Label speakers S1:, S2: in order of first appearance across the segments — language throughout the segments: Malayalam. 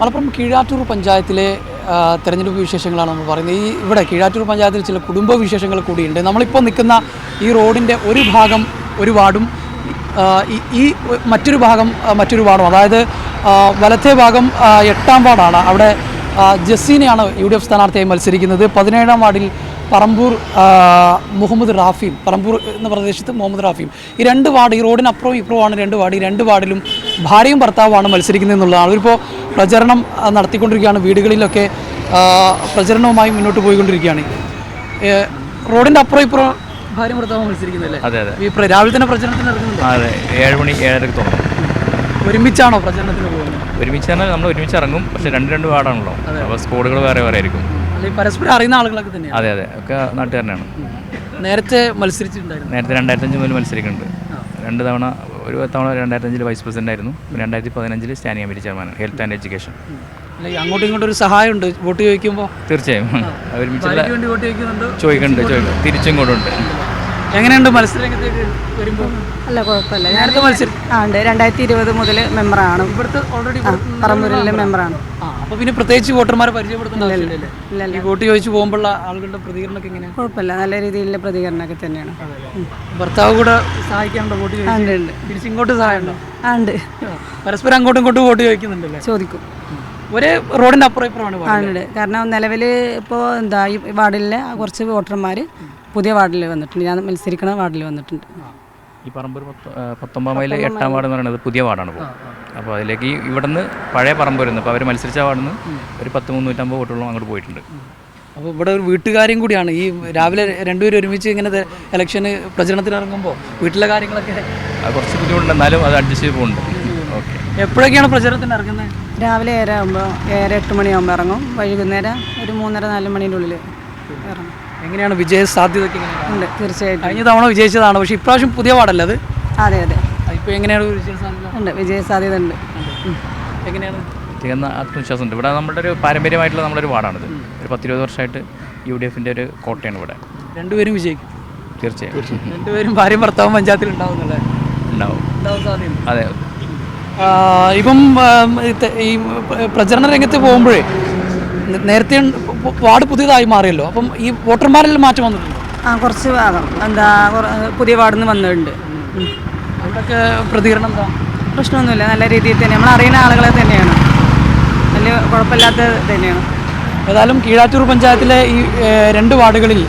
S1: മലപ്പുറം കീഴാറ്റൂർ പഞ്ചായത്തിലെ തെരഞ്ഞെടുപ്പ് വിശേഷങ്ങളാണ് നമ്മൾ പറയുന്നത്. ഇവിടെ കീഴാറ്റൂർ പഞ്ചായത്തിൽ ചില കുടുംബ വിശേഷങ്ങൾ കൂടിയുണ്ട്. നമ്മളിപ്പോൾ നിൽക്കുന്ന ഈ റോഡിൻ്റെ ഒരു ഭാഗം ഒരു വാർഡും ഈ മറ്റൊരു ഭാഗം മറ്റൊരു വാർഡും, അതായത് വലത്തേ ഭാഗം 8-ാം വാർഡാണ്. അവിടെ ജസീനയാണ് UDF സ്ഥാനാർത്ഥിയായി മത്സരിക്കുന്നത്. 17-ാം വാർഡിൽ പറമ്പൂർ മുഹമ്മദ് റാഫിയും, പറമ്പൂർ എന്ന പ്രദേശത്ത് മുഹമ്മദ് റാഫിയും. ഈ രണ്ട് വാർഡ്, ഈ റോഡിനപ്പുറവും ഇപ്പുറമാണ് രണ്ട് വാർഡ്. ഈ രണ്ട് വാർഡിലും ഭാര്യയും ഭർത്താവുമാണ് മത്സരിക്കുന്നത് എന്നുള്ളതാണ്. അവരിപ്പോൾ പ്രചരണം നടത്തിക്കൊണ്ടിരിക്കുകയാണ്. വീടുകളിലൊക്കെ പ്രചരണവുമായി മുന്നോട്ട് പോയിക്കൊണ്ടിരിക്കുകയാണ്. റോഡിൻ്റെ അപ്പുറം ഇപ്പുറം ഭാര്യയും ഭർത്താവും മത്സരിക്കുന്നതല്ലേ?
S2: അതെ അതെ.
S1: ഈ രാവിലെ തന്നെ പ്രചരണത്തിന് ഇറങ്ങുന്നുണ്ട്?
S2: അതെ, 7 മണി 7:30 തുടങ്ങും.
S1: ഒരുമിച്ചാണോ പ്രചരണത്തിന് പോകുന്നത്?
S2: ഒരുമിച്ചാണ്, നമ്മൾ ഒരുമിച്ച് ഇറങ്ങും. പക്ഷേ രണ്ട് വാർഡാണല്ലോ, അപ്പോൾ സ്കോഡുകൾ വേറെ വേറെ ആയിരിക്കും.
S1: പരസ്പരം അറിയുന്ന ആളുകളൊക്കെ തന്നെയാണ്?
S2: അതെ അതെ, ഒക്കെ നാട്ടുകാരനാണ്.
S1: നേരത്തെ മത്സരിച്ചിട്ടുണ്ടായിരുന്നു?
S2: നേരത്തെ 2005 മുതൽ മത്സരിക്കുന്നുണ്ട്. 2 തവണ. ഒരു തവണ 2005 വൈസ് പ്രസിഡന്റ് ആയിരുന്നു, 2015 standing committee chairman, health and education.
S1: അങ്ങോട്ടും ഇങ്ങോട്ടും ഒരു സഹായമുണ്ട് വോട്ട് ചോദിക്കുമ്പോൾ?
S2: തീർച്ചയായും ഒരുമിച്ചുള്ള
S1: ചോദിക്കുന്നുണ്ട്,
S2: തിരിച്ചിങ്ങോട്ടുണ്ട്.
S1: എങ്ങനെയുണ്ട് മത്സരരംഗത്തേക്ക് വരുമ്പോൾ?
S3: അല്ല, കുഴപ്പമില്ല.
S1: നേരത്തെ മത്സരം
S3: ഉണ്ട്. 2020 മുതൽ മെമ്പറാണ്.
S1: ഇവിടുത്തെ ഓൾറെഡി
S3: പറമ്പൂരിലെ മെമ്പറാണ്.
S1: അപ്പോൾ പിന്നെ പ്രത്യേകിച്ച് വോട്ടർമാരെ പരിചയപ്പെടുത്തുന്നില്ലല്ലേ? ഈ വോട്ട് ചോദിച്ചു പോകുമ്പോഴുള്ള ആളുകളുടെ പ്രതികരണമൊക്കെ എങ്ങനെയാണ്?
S3: കുഴപ്പമില്ല, നല്ല രീതിയിലുള്ള പ്രതികരണമൊക്കെ തന്നെയാണ്.
S1: ഭർത്താവ് കൂടെ സഹായിക്കാനുണ്ടോ വോട്ട് ചോദിക്കാൻ?
S3: ഉണ്ട്.
S1: തിരിച്ചിങ്ങോട്ട് സഹായമുണ്ടോ?
S3: ഉണ്ട്.
S1: പരസ്പരം അങ്ങോട്ടും ഇങ്ങോട്ടും വോട്ട് ചോദിക്കുന്നുണ്ടല്ലേ?
S3: ചോദിക്കും.
S1: ഒരേ റോഡിൻ്റെ അപ്പുറം ഇപ്പുറമാണ്?
S3: ഉണ്ട്. കാരണം നിലവിൽ ഇപ്പോൾ ഈ വാർഡിലെ കുറച്ച് വോട്ടർമാർ പുതിയ വാർഡിൽ വന്നിട്ടുണ്ട്. ഞാൻ മത്സരിക്കുന്ന വാർഡിൽ വന്നിട്ടുണ്ട്.
S2: ഈ പറമ്പൂർ 19 മൈൽ 8-ാം വാർഡ് എന്ന് പറയുന്നത് പുതിയ വാർഡാണ്. ഇപ്പോൾ അപ്പോൾ അതിലേക്ക് ഇവിടുന്ന് പഴയ പറമ്പൂരിൽ നിന്ന് ഇപ്പോൾ അവർ മത്സരിച്ച വാർഡിൽ നിന്ന് ഒരു 10-350 വോട്ടോളം അങ്ങോട്ട് പോയിട്ടുണ്ട്.
S1: അപ്പോൾ ഇവിടെ ഒരു വീട്ടുകാര്യം കൂടിയാണ്. ഈ രാവിലെ രണ്ടുപേരും ഒരുമിച്ച് ഇങ്ങനെ ഇലക്ഷന് പ്രചരണത്തിന് ഇറങ്ങുമ്പോൾ വീട്ടിലെ കാര്യങ്ങളൊക്കെ
S2: അത് കുറച്ച് ബുദ്ധിമുട്ടുണ്ട്, എന്നാലും അത് അഡ്ജസ്റ്റ് ചെയ്ത് പോകുന്നുണ്ട്. ഓക്കെ.
S1: എപ്പോഴൊക്കെയാണ് പ്രചരണത്തിന് ഇറങ്ങുന്നത്?
S3: രാവിലെ 7-8 മണിയാകുമ്പോൾ ഇറങ്ങും. വൈകുന്നേരം ഒരു 3:30-4 മണിൻ്റെ ഉള്ളിൽ ഇറങ്ങും.
S1: എങ്ങനെയാണ് വിജയ സാധ്യതയൊക്കെ?
S3: ഉണ്ട്, തീർച്ചയായിട്ടും.
S1: കഴിഞ്ഞ തവണ വിജയിച്ചതാണ്, പക്ഷേ ഇപ്രാവശ്യം പുതിയ വാർഡല്ലേ അത്?
S3: അതെ അതെ.
S1: ഇപ്പോൾ എങ്ങനെയാണ് വിജയ സാധ്യത?
S3: ഉണ്ട്, വിജയ സാധ്യത ഉണ്ട്.
S1: എങ്ങനെയാണ്?
S2: തികഞ്ഞ ആത്മവിശ്വാസമുണ്ട്. ഇവിടെ നമ്മുടെ ഒരു പാരമ്പര്യമായിട്ടുള്ള നമ്മുടെ ഒരു വാർഡാണിത്. ഒരു 10-20 വർഷമായിട്ട് UDFൻ്റെ ഒരു കോട്ടയാണ് ഇവിടെ.
S1: രണ്ടുപേരും വിജയിക്കും?
S2: തീർച്ചയായും.
S1: രണ്ടുപേരും ഭാര്യയും ഭർത്താവും പഞ്ചായത്തിൽ ഉണ്ടാവുന്നല്ലേ?
S2: ഉണ്ടാവും
S1: സാധ്യത.
S2: അതെ.
S1: ഇപ്പം ഈ പ്രചരണ രംഗത്ത് പോകുമ്പോഴേ നേരത്തെ വാർഡ് പുതിയതായി മാറിയല്ലോ, അപ്പം ഈ വോട്ടർമാരിൽ മാറ്റം വന്നിട്ടുണ്ട്?
S3: കുറച്ച് ഭാഗം പുതിയ വാർഡിൽ നിന്ന് വന്നിട്ടുണ്ട്.
S1: അവിടെയൊക്കെ പ്രതികരണം എന്താ?
S3: പ്രശ്നമൊന്നുമില്ല, നല്ല രീതിയിൽ തന്നെ നമ്മൾ അറിയുന്ന ആളുകളെ തന്നെയാണ്, വലിയ കുഴപ്പമില്ലാത്തത് തന്നെയാണ്.
S1: ഏതായാലും കീഴാറ്റൂർ പഞ്ചായത്തിലെ ഈ 2 വാർഡുകളിൽ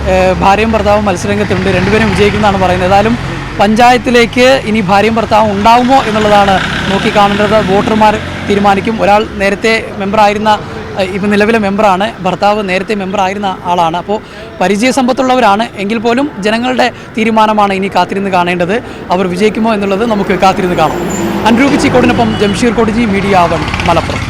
S1: ഭാര്യയും ഭർത്താവും മത്സരരംഗത്തുണ്ട്. രണ്ടുപേരും വിജയിക്കുന്നതാണ് പറയുന്നത്. ഏതായാലും പഞ്ചായത്തിലേക്ക് ഇനി ഭാര്യയും ഭർത്താവും ഉണ്ടാകുമോ എന്നുള്ളതാണ് നോക്കിക്കാണേണ്ടത്. വോട്ടർമാർ തീരുമാനിക്കും. ഒരാൾ നേരത്തെ മെമ്പറായിരുന്ന, ഇപ്പം നിലവിലെ മെമ്പറാണ്, ഭർത്താവ് നേരത്തെ മെമ്പറായിരുന്ന ആളാണ്. അപ്പോൾ പരിചയസമ്പത്തുള്ളവരാണ്. എങ്കിൽ പോലും ജനങ്ങളുടെ തീരുമാനമാണ് ഇനി കാത്തിരുന്ന് കാണേണ്ടത്. അവർ വിജയിക്കുമോ എന്നുള്ളത് നമുക്ക് കാത്തിരുന്ന് കാണാം. അൻരൂപ് ചീക്കോടിനൊപ്പം ജംഷീർ കൊടിജി, മീഡിയ 1, മലപ്പുറം.